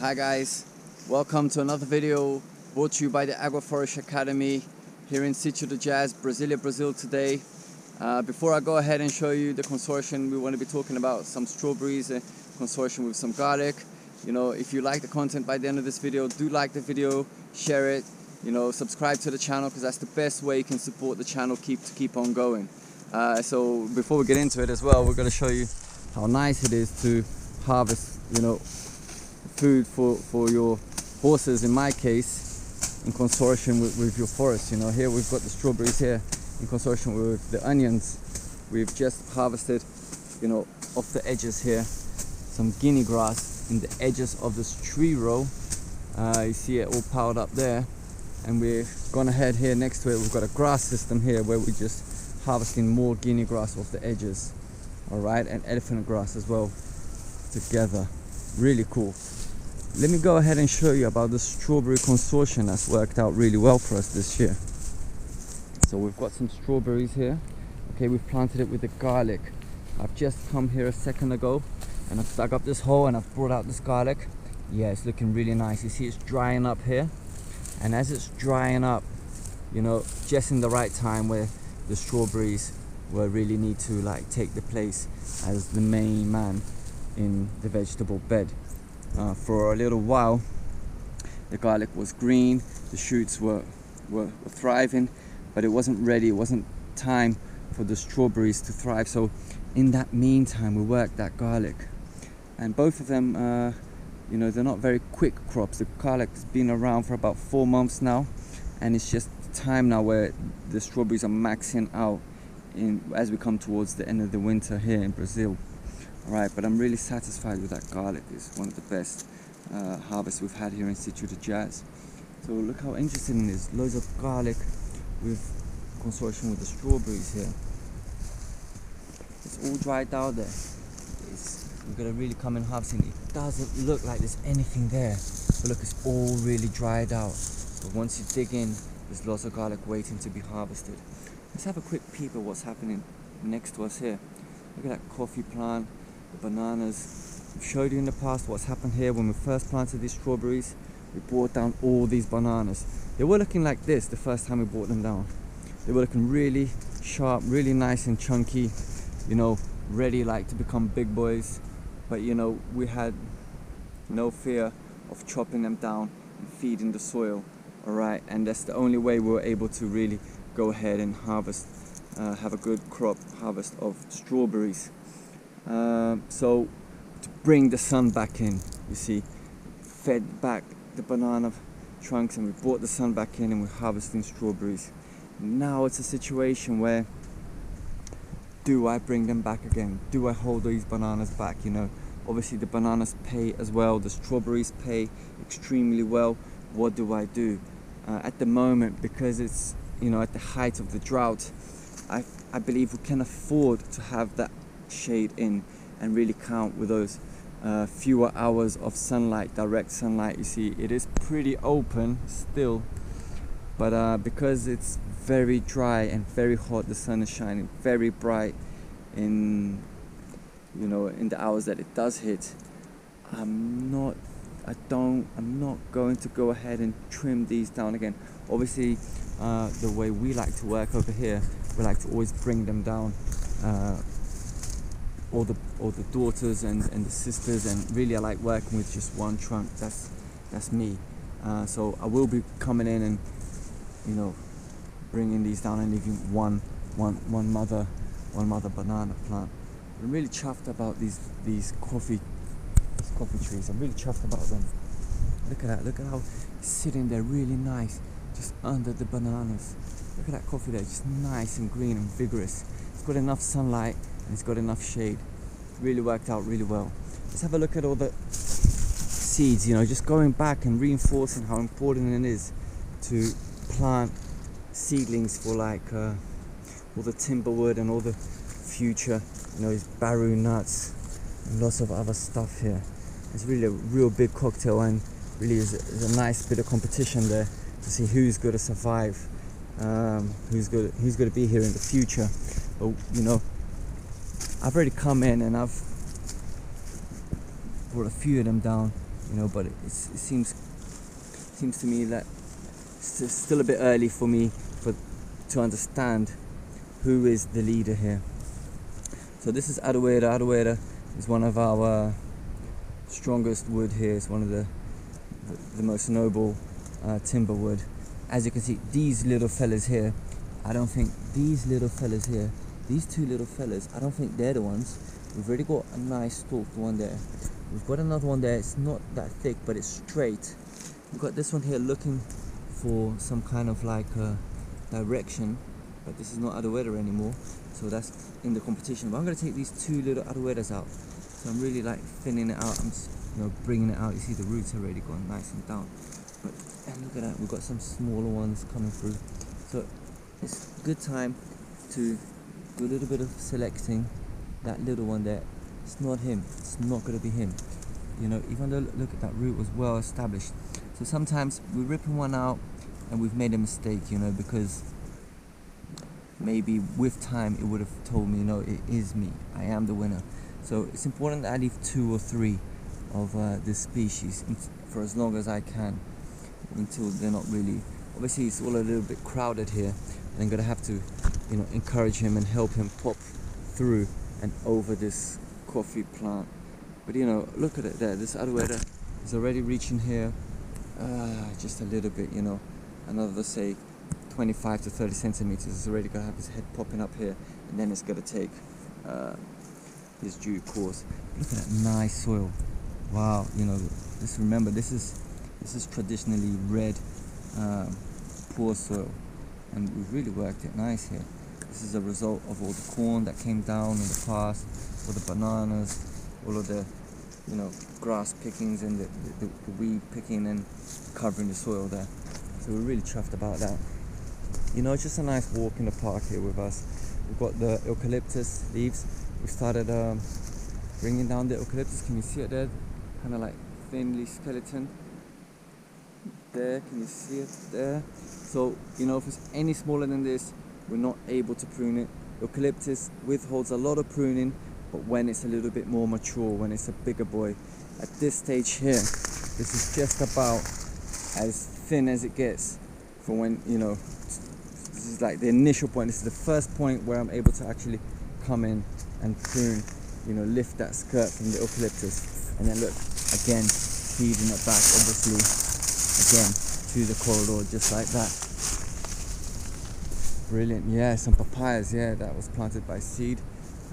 Hi guys, welcome to another video brought to you by the Agroforestry Academy here in Sítio do Jazz, Brasilia, Brazil today. Before I go ahead and show you the consortium, we want to be talking about some strawberries, a consortium with some garlic. You know, if you like the content by the end of this video, do like the video, share it, subscribe to the channel, because that's the best way you can support the channel to keep on going. So before we get into it as well, we're going to show you how nice it is to harvest, food for your horses, in my case, in consortium with your forest. Here we've got the strawberries here in consortium with the onions. We've just harvested, off the edges here, some guinea grass in the edges of this tree row. You see it all piled up there, and we've gone ahead here next to it. We've got a grass system here where we're just harvesting more guinea grass off the edges, all right, and elephant grass as well together. Really cool. Let me go ahead and show you about the strawberry consortium that's worked out really well for us this year. So we've got some strawberries here. Okay, we've planted it with the garlic. I've just come here a second ago and I've dug up this hole and I've brought out this garlic. Yeah, it's looking really nice. You see it's drying up here, and as it's drying up, just in the right time where the strawberries will really need to take the place as the main man in the vegetable bed. For a little while the garlic was green, the shoots were thriving, but it wasn't ready, it wasn't time for the strawberries to thrive. So in that meantime we worked that garlic, and both of them they're not very quick crops. The garlic has been around for about 4 months now, and it's just time now where the strawberries are maxing out as we come towards the end of the winter here in Brazil. Alright, but I'm really satisfied with that garlic. It's one of the best harvests we've had here in Sítio do Jazz. So look how interesting it is. Loads of garlic with consortium with the strawberries here. It's all dried out there. We're going to really come and harvest it. It doesn't look like there's anything there, but look, it's all really dried out. But once you dig in, there's lots of garlic waiting to be harvested. Let's have a quick peep at what's happening next to us here. Look at that coffee plant, the bananas. I've showed you in the past what's happened here. When we first planted these strawberries, we brought down all these bananas. They were looking like this the first time we brought them down. They were looking really sharp, really nice and chunky, ready to become big boys. But we had no fear of chopping them down and feeding the soil, alright, and that's the only way we were able to really go ahead and harvest, have a good crop harvest of strawberries. So to bring the sun back in, you see, fed back the banana trunks, and we brought the sun back in, and we're harvesting strawberries. Now it's a situation where, do I bring them back again? Do I hold these bananas back? Obviously the bananas pay as well, the strawberries pay extremely well. What do I do? At the moment, because it's at the height of the drought, I believe we can afford to have that shade in and really count with those fewer hours of sunlight, direct sunlight. You see, it is pretty open still, but because it's very dry and very hot, the sun is shining very bright in the hours that it does hit. I'm not going to go ahead and trim these down again. Obviously, the way we like to work over here, we like to always bring them down, all the daughters and the sisters, and really I like working with just one trunk. That's me. So I will be coming in and bringing these down and leaving one mother banana plant. I'm really chuffed about these coffee trees. I'm really chuffed about them. Look at that. Look at how it's sitting there really nice, just under the bananas. Look at that coffee there, just nice and green and vigorous. It's got enough sunlight and it's got enough shade. Really worked out really well. Let's have a look at all the seeds, just going back and reinforcing how important it is to plant seedlings for all the timberwood and all the future, these baru nuts and lots of other stuff here. It's really a real big cocktail, and really is a nice bit of competition there to see who's going to survive, who's going to be here in the future. But I've already come in and I've brought a few of them down. you know, but it seems to me that it's still a bit early for me to understand who is the leader here. So this is Aroeira. Aroeira is one of our strongest wood here. It's one of the most noble timber wood. As you can see, these little fellas here, I don't think these little fellas here, these two little fellas, I don't think they're the ones. We've already got a nice stalked one there. We've got another one there. It's not that thick, but it's straight. We've got this one here looking for some kind of like direction, but this is not Aroeira anymore, so that's in the competition. But I'm going to take these two little Aroeiras out. So I'm really like thinning it out. I'm just, you know, bringing it out. You see the roots already gone nice and down. But and look at that, we've got some smaller ones coming through. So it's a good time to do a little bit of selecting. That little one there, it's not him. It's not going to be him. You know, even though look at that root was well established. So sometimes we're ripping one out and we've made a mistake, you know, because maybe with time it would have told me, no, it is me. I am the winner. So it's important that I leave 2 or 3 of this species for as long as I can, until they're not really. Obviously, it's all a little bit crowded here, and I'm gonna have to, you know, encourage him and help him pop through and over this coffee plant. But you know, look at it there. This Aroeira is already reaching here, just a little bit, you know, another say 25 to 30 centimeters. It's already gonna have his head popping up here, and then it's gonna take his due course. Look at that nice soil. Wow, you know, remember this is traditionally red, poor soil, and we've really worked it nice here. This is a result of all the corn that came down in the past, all the bananas, all of the, you know, grass pickings and the weed picking and covering the soil there. So we're really chuffed about that. You know, it's just a nice walk in the park here with us. We've got the eucalyptus leaves. We started bringing down the eucalyptus. Can you see it there? Kind of like thinly skeleton. There, can you see it there? So, you know, if it's any smaller than this, we're not able to prune it. Eucalyptus withholds a lot of pruning, but when it's a little bit more mature, when it's a bigger boy. At this stage here, this is just about as thin as it gets for when, you know, this is like the initial point. This is the first point where I'm able to actually come in and prune, you know, lift that skirt from the eucalyptus. And then look, again, feeding it back, obviously, again, through the corridor, just like that. Brilliant. Yeah, some papayas, yeah, that was planted by seed.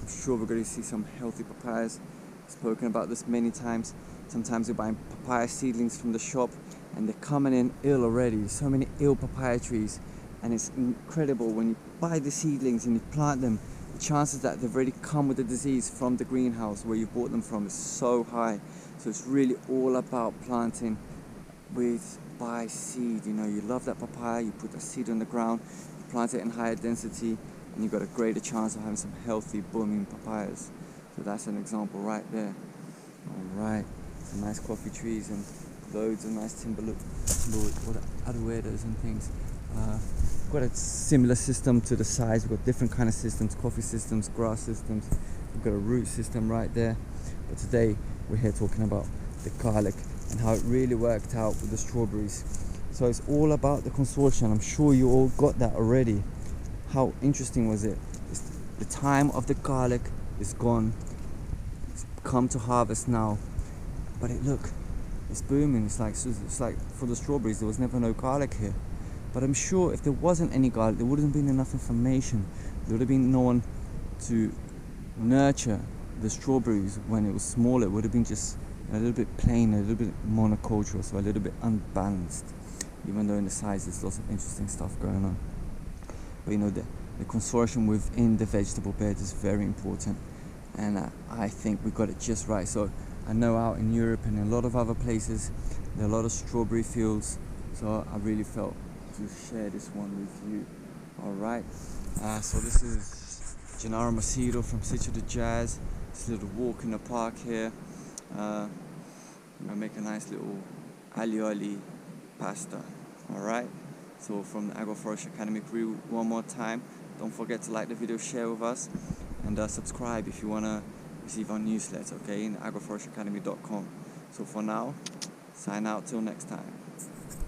I'm sure we're going to see some healthy papayas. I've spoken about this many times. Sometimes we're buying papaya seedlings from the shop and they're coming in ill already. So many ill papaya trees, and it's incredible when you buy the seedlings and you plant them, the chances that they've already come with the disease from the greenhouse where you bought them from is so high. So it's really all about planting by seed. You know, you love that papaya, you put the seed on the ground, you plant it in higher density, and you've got a greater chance of having some healthy, booming papayas. So that's an example right there. Alright, some nice coffee trees and loads of nice timber. Look, all the Aroeiras and things. We've got a similar system to the size. We've got different kind of systems, coffee systems, grass systems. We've got a root system right there. But today we're here talking about the garlic and how it really worked out with the strawberries. So it's all about the consortium. I'm sure you all got that already. How interesting was it? The time of the garlic is gone. It's come to harvest now. But look, it's booming. It's like for the strawberries, there was never no garlic here. But I'm sure if there wasn't any garlic, there wouldn't have been enough information. There would have been no one to nurture the strawberries when it was small. It would have been just a little bit plain, a little bit monocultural, so a little bit unbalanced. Even though in the size there's lots of interesting stuff going on. But you know, the consortium within the vegetable bed is very important, and I think we got it just right. So I know out in Europe and in a lot of other places there are a lot of strawberry fields, so I really felt to share this one with you. Alright, so this is Gennaro Macedo from Sitio de Jazz. It's a little walk in the park here. I'm gonna make a nice little alioli pasta. Alright, so from the Agroforestry Academy crew, one more time, don't forget to like the video, share with us, and subscribe if you want to receive our newsletter, okay, in agroforestryacademy.com. So for now, Sign out till next time.